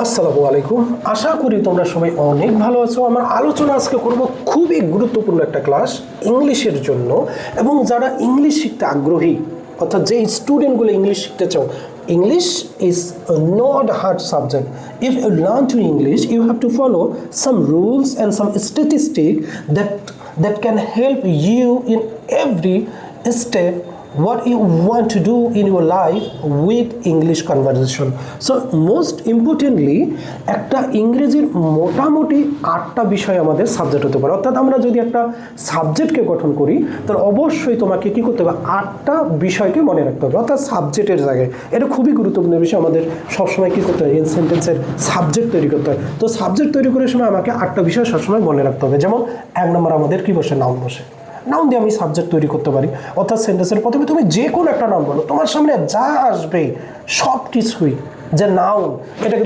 আসসালামু আলাইকুম। আশা করি তোমরা সবাই অনেক ভালো আছো। আমার আলোচনা আজকে করব খুবই গুরুত্বপূর্ণ একটা ক্লাস ইংলিশের জন্য, এবং যারা ইংলিশ শিখতে আগ্রহী, অর্থাৎ যে স্টুডেন্টগুলো ইংলিশ শিখতে চাও। English is not a hard subject. If you learn to English, you have to follow some rules and some statistics that can help you in every step what you want to do in your life with English conversation. So most importantly, একটা ইংরেজির মোটামুটি 8টা বিষয় আমাদের subject হতে পারে। অর্থাৎ আমরা যদি একটা সাবজেক্টকে গঠন করি, তাহলে অবশ্যই তোমাকে কি করতে হবে, 8টা বিষয়কে মনে রাখতে হবে, অর্থাৎ সাবজেক্টের জায়গায়। এটা খুবই গুরুত্বপূর্ণ বিষয়। আমাদের সবসময় কি করতে হয়, ইন সেন্টেন্সের সাবজেক্ট তৈরি করতে হয়। তো সাবজেক্ট তৈরি করার সময় আমাকে 8টা বিষয় সবসময় মনে রাখতে হবে। যেমন 1 নম্বর আমাদের কি বসে, নাউন বসে। নাউন দিয়ে আমি সাবজেক্ট তৈরি করতে পারি, অর্থাৎ সেন্টেন্সের প্রথমে তুমি যে কোনো একটা নাউন বলো, তোমার সামনে যা আসবে সব কিছুই যে নাউন, এটাকে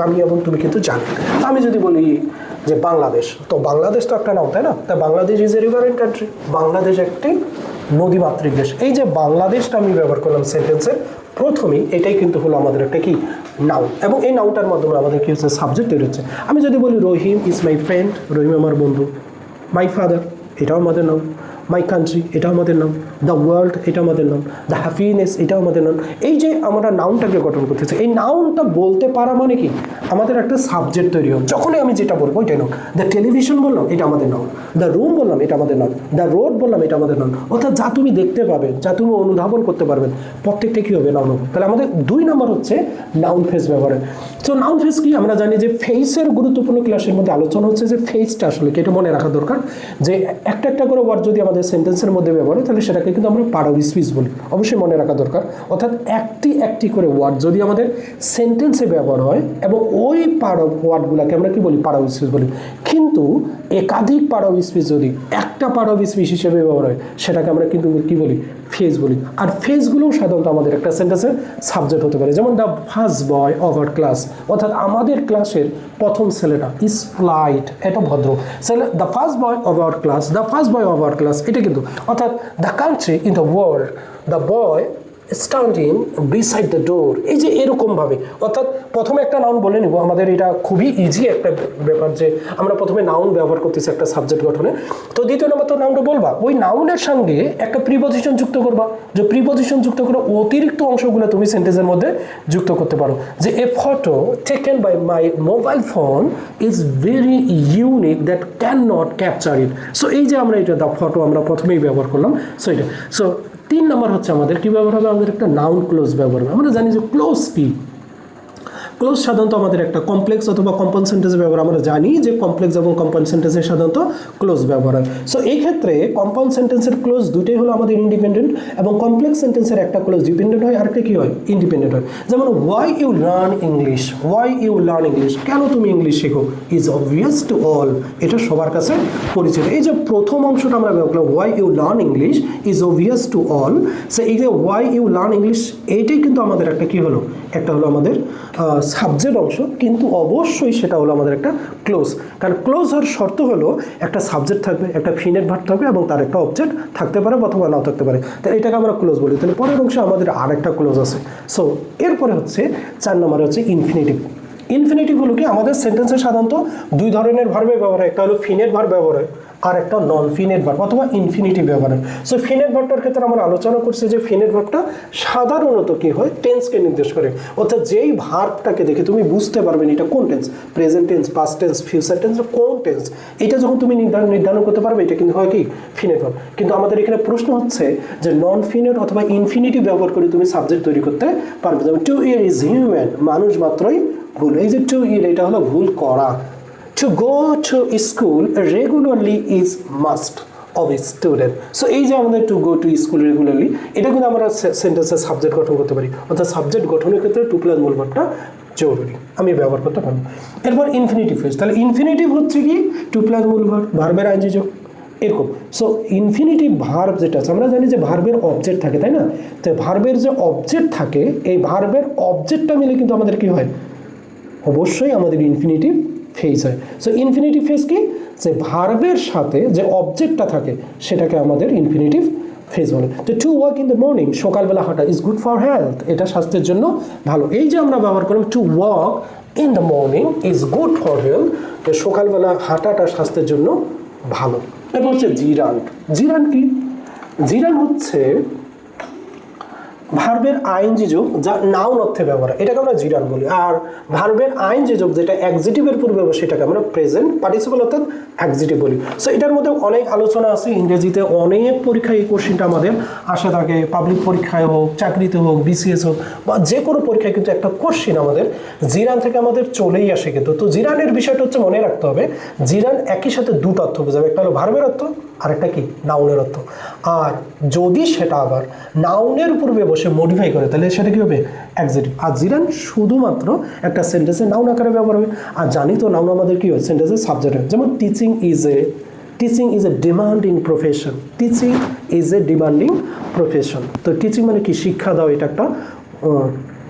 আমি এবং তুমি কিন্তু জানি। আমি যদি বলি যে বাংলাদেশ, তো বাংলাদেশ তো একটা নাউন, তাই না? তা Bangladesh is a riverine country. Bangladesh একটি নদীমাতৃক দেশ। এই যে বাংলাদেশটা আমি ব্যবহার করলাম সেন্টেন্সের প্রথমেই, এটাই কিন্তু হলো আমাদের একটা কি, নাউন। এবং এই নাউনটার মাধ্যমে আমাদের কি হচ্ছে, সাবজেক্ট তৈরি হচ্ছে। আমি যদি বলি রহিম ইজ মাই ফ্রেন্ড, রহিম আমার বন্ধু। মাই ফাদার, এটাও আমাদের নাম। মাই কান্ট্রি, এটাও আমাদের নাম। দ্য ওয়ার্ল্ড, এটা আমাদের নাম। দ্য হ্যাপিনেস, এটাও আমাদের নাম। এই যে আমরা নাউনটাকে গঠন করতেছি, এই নাউনটা বলতে পারা মানে কি, আমাদের একটা সাবজেক্ট তৈরি হবে। যখনই আমি যেটা বলবো এটাই নাম। দ্য টেলিভিশন বললাম, এটা আমাদের নাম। দ্য রুম বললাম, এটা আমাদের নাম। দ্য রোড বললাম, এটা আমাদের নাম। অর্থাৎ যা তুমি দেখতে পাবে, যা তুমি অনুধাবন করতে পারবেন, প্রত্যেকটা কী হবে, নাউন হবে। তাহলে আমাদের 2 নম্বর হচ্ছে নাউন ফেস ব্যবহারে। তো নাউন ফেস কি, আমরা জানি যে ফেসের গুরুত্বপূর্ণ ক্লাসের মধ্যে আলোচনা হচ্ছে যে ফেসটা আসলে কি, এটা মনে রাখা দরকার যে একটা একটা করে ওয়ার্ড যদি আমাদের সেন্টেন্সের মধ্যে ব্যবহার হয়, তাহলে সেটাকে কিন্তু আমরা পার্ট অফ স্পিচ বলি। অবশ্যই মনে রাখা দরকার। অর্থাৎ একটি একটি করে ওয়ার্ড যদি আমাদের সেন্টেন্সে ব্যবহার হয়, এবং ওই পার্ট অফ ওয়ার্ডগুলোকে আমরা কি বলি, পার্ট অফ স্পিচ বলি। কিন্তু একাধিক পার্ট অফ স্পিচ যদি একটা পার্ট অফ স্পিচ হিসেবে ব্যবহার হয়, সেটাকে আমরা কিন্তু কি বলি, ফেজ বলি। আর ফেজগুলোও সাধারণত আমাদের একটা সেন্টেন্সের সাবজেক্ট হতে পারে। যেমন the first boy of our class, অর্থাৎ আমাদের ক্লাসের প্রথম ছেলেটা ইজ পোলাইট, এটা ভদ্র ছেলে। The first boy of our class, the first boy of our class, এটা কিন্তু। অর্থাৎ the country in the world, the boy standing beside the door, এই যে এরকমভাবে। অর্থাৎ প্রথমে একটা নাউন বলে নিব, আমাদের এটা খুবই ইজি একটা ব্যাপার যে আমরা প্রথমে নাউন ব্যবহার করতেছি একটা সাবজেক্ট গঠনে। তো দ্বিতীয় নম্বর তো নাউনটা বলবা, ওই নাউনের সঙ্গে একটা প্রিপজিশন যুক্ত করবা। যে প্রিপজিশন যুক্ত করে অতিরিক্ত অংশগুলো তুমি সেন্টেন্সের মধ্যে যুক্ত করতে পারো। যে a photo taken by my mobile phone is very unique that can not capture it. So এই যে আমরা এটা দ্য ফটো আমরা প্রথমেই ব্যবহার করলাম। সো এটা 3 নম্বর হচ্ছে আমাদের কি ব্যবহার হবে, আমাদের একটা নাউন ক্লোজ ব্যবহার হবে। আমরা জানি যে ক্লোজ কি, ক্লোজ সাধারণত আমাদের একটা কমপ্লেক্স অথবা কম্পাউন্ড সেন্টেন্সের ব্যবহার। আমরা জানি যে কমপ্লেক্স এবং কম্পাউন্ড সেন্টেন্সের সাধারণত ক্লোজ ব্যবহার হয়। সো এই ক্ষেত্রে কম্পাউন্ড সেন্টেন্সের ক্লোজ দুটোই হলো আমাদের ইন্ডিপেন্ডেন্ট, এবং কমপ্লেক্স সেন্টেন্সের একটা ক্লোজ ডিপেন্ডেন্ট হয়, আরেকটা কি হয়, ইন্ডিপেন্ডেন্ট হয়। যেমন why you learn English, why you learn English, কেন তুমি ইংলিশ শেখো, ইজ অবভিয়াস টু অল, এটা সবার কাছে পরিচিত। এই যে প্রথম অংশটা আমরা ব্যবহার করলাম, why you learn English is obvious to all. So এই যে ওয়াই ইউ লার্ন ইংলিশ, এইটাই কিন্তু আমাদের একটা কি হলো, একটা হলো আমাদের সাবজেক্ট অংশ, কিন্তু অবশ্যই সেটা হলো আমাদের একটা ক্লোজ। কারণ ক্লোজ হওয়ার শর্ত হলো একটা সাবজেক্ট থাকবে, একটা ফিনেট ভার্ব থাকবে, এবং তার একটা অবজেক্ট থাকতে পারে অথবা নাও থাকতে পারে। তাহলে এটাকে আমরা ক্লোজ বলি। তাহলে পরের অংশে আমাদের আরেকটা ক্লোজ আছে। সো এরপরে হচ্ছে 4 নম্বরে হচ্ছে ইনফিনিটিভ। ইনফিনিটিভ হলো কি, আমাদের সেন্টেন্সে সাধারণত 2 ধরনের ভার্বের ব্যবহার হয়। একটা হলো ফিনেট ভার্ব ব্যবহার হয়, আর একটা নন ফিনেট ভার্ব অথবা ইনফিনিটিভ ব্যবহার হয়। সো ফিনেট ভার্বটার ক্ষেত্রে আমরা আলোচনা করছি যে ফিনেট ভার্বটা সাধারণত কি হয়, টেন্সকে নির্দেশ করে। অর্থাৎ যেই ভার্বটাকে দেখে তুমি বুঝতে পারবেন এটা কোন tense, present tense, past tense, future tense, কোন টেন্স, এটা যখন তুমি নির্ধারণ করতে পারবে, এটা কিন্তু হয় কি, ফিনেট ভার্ব। কিন্তু আমাদের এখানে প্রশ্ন হচ্ছে যে নন ফিনেট অথবা ইনফিনিটিভ ব্যবহার করে তুমি সাবজেক্ট তৈরি করতে পারবে। যেমন টু ইট ইজ হিউম্যান, মানুষ মাত্রই ভুল। এই যে টু ইট, এটা হলো ভুল করা। To go to school regularly is must of a student. So এই যে আমাদের to go to school regularly, এটা কিন্তু আমরা সেন্টেন্সের সাবজেক্ট গঠন করতে পারি। অর্থাৎ সাবজেক্ট গঠনের ক্ষেত্রে টু প্লাস মূল ভার্বটা জরুরি, আমি ব্যবহার করতে পারবো। এরপর ইনফিনিটিভ ফেজ, তাহলে ইনফিনিটিভ হচ্ছে কি, টু প্লাস মূল ভার্ব, ভার্বের আইনজি যোগ, এরকম। সো ইনফিনিটিভ ভার্ব যেটা আছে, আমরা জানি যে ভার্বের অবজেক্ট থাকে, তাই না? তো ভার্বের যে অবজেক্ট থাকে, এই ভার্বের অবজেক্টটা মিলে কিন্তু আমাদের কি হয়, অবশ্যই আমাদের ইনফিনিটিভ ফেজ হয়। সো ইনফিনিটিভ ফেজ কি, যে ভার্বের সাথে যে অবজেক্টটা থাকে সেটাকে আমাদের ইনফিনিটিভ ফেজ বলে। তো to walk in the morning, সকালবেলা হাঁটা, ইজ গুড ফর হেলথ, এটা স্বাস্থ্যের জন্য ভালো। এই যে আমরা ব্যবহার করলাম to walk in the morning is good for health, সকালবেলা হাঁটাটা স্বাস্থ্যের জন্য ভালো। এরপর হচ্ছে জিরান। জিরান কি? জিরান হচ্ছে ভার্বের আইএনজি যোগ যা নাউন অর্থে ব্যবহার, এটাকে আমরা জিরান বলি। আর ভার্বের আইএনজি যোগ যেটা অ্যাডজেটিভের পূর্বে বসে, সেটাকে আমরা প্রেজেন্ট পার্টিসিপল অর্থাৎ অ্যাডজেটিভ বলি। সো এটার মধ্যে অনেক আলোচনা আছে, ইংরেজিতে অনেক পরীক্ষায় এই কোশ্চেনটা আমাদের আসে থাকে, পাবলিক পরীক্ষায় হোক, চাকরিতে হোক, বিসিএস হোক, বা যে কোনো পরীক্ষায় কিন্তু একটা কোশ্চেন আমাদের জিরান থেকে আমাদের চলেই আসে কিন্তু। তো জিরানের বিষয়টা হচ্ছে মনে রাখতে হবে, জিরান একই সাথে দুটো অর্থ বোঝাবে, একটা হলো ভার্বের অর্থ আর একটা কি নাউনের অর্থ। আর যদি সেটা আবার নাউনের পূর্বে বসে মডিফাই করে, তাহলে সেটা কি হবে? অ্যাডজেক্টিভ। আর জিরান শুধুমাত্র একটা সেন্টেন্সে নাউন আকারে ব্যবহার হবে। আর জানি তো নাউন আমাদের কি হয়? সেন্টেন্সের সাবজেক্ট হয়। যেমন teaching is a demanding profession. Teaching is a demanding profession. তো টিচিং মানে কি? শিক্ষা দাও, এটা একটা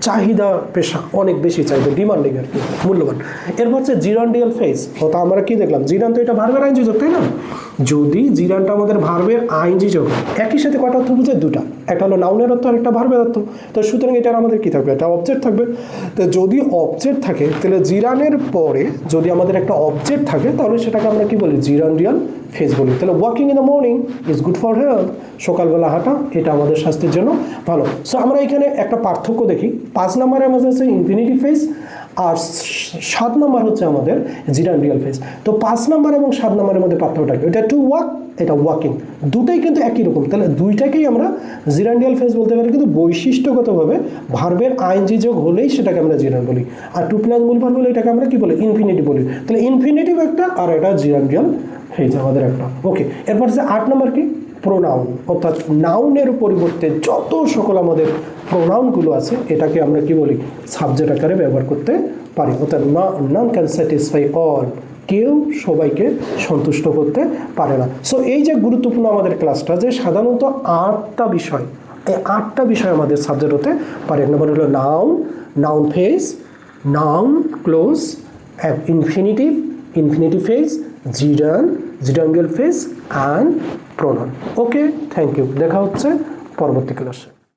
চাহিদা পেশা, অনেক বেশি চাহিদা, ডিমান্ডিং আর কি, মূল্যবান। এরপর হচ্ছে জিরান্ডিয়াল ফেজ। তো আমরা কি দেখলাম? জিরান তো এটা ভার্বের আইনজি যোগ, তাই না? যদি জিরানটা আমাদের ভার্বের আইনজি যোগ, একই সাথে কটা অর্থ বুঝে? দুটা, একটা হলো নাউনের অর্থ আর একটা ভার্বের অর্থ। তো সুতরাং এটার আমাদের কি থাকবে? একটা অবজেক্ট থাকবে। তো যদি অবজেক্ট থাকে, তাহলে জিরানের পরে যদি আমাদের একটা অবজেক্ট থাকে, তাহলে সেটাকে আমরা কি বলি? জিরান্ডিয়াল ফেজ বলি। তাহলে walking in the morning is good for health, সকালবেলা হাঁটা এটা আমাদের স্বাস্থ্যের জন্য ভালো। সো আমরা এখানে একটা পার্থক্য দেখি। 5 নম্বরে আমাদের হচ্ছে ইনফিনিটিভ ফেজ, আর 7 নম্বর হচ্ছে আমাদের জিরান্ডিয়াল ফেজ। তো 5 নম্বর এবং 7 নম্বরের মধ্যে পার্থক্যটা কি? এটা টু ওয়াক, এটা ওয়াকিং, দুটাই কিন্তু একই রকম। তাহলে দুইটাকেই আমরা জিরান্ডিয়াল ফেজ বলতে পারি, কিন্তু বৈশিষ্ট্যগতভাবে ভার্বের আইএনজি যোগ হলেই সেটাকে আমরা জিরান বলি, আর টু প্লাস মূল ভার্ব হলে এটাকে আমরা কি বলি? ইনফিনিটিভ বলি। তাহলে ইনফিনিটিভ একটা, আর এটা জিরান্ডিয়াল ফেজ আমাদের একটা। ওকে, এরপর হচ্ছে 8 নম্বর কি? প্রোনাউন, অর্থাৎ নাউনের পরিবর্তে যত সকল আমাদের প্রোনাউনগুলো আছে, এটাকে আমরা কি বলি? সাবজেক্ট আকারে ব্যবহার করতে পারি। অর্থাৎ নান ক্যান স্যাটিসফাই অল, কেউ সবাইকে সন্তুষ্ট করতে পারে না। সো এই যে গুরুত্বপূর্ণ আমাদের ক্লাসটা, যে সাধারণত 8টা বিষয়, এই 8টা বিষয় আমাদের সাবজেক্ট হতে পারে। এক নম্বর হলো noun, noun phrase, noun clause, infinitive, infinitive phrase, জিরান, gerundial phrase, and pronoun. Okay, thank you. দেখা হচ্ছে পরবর্তী ক্লাসে।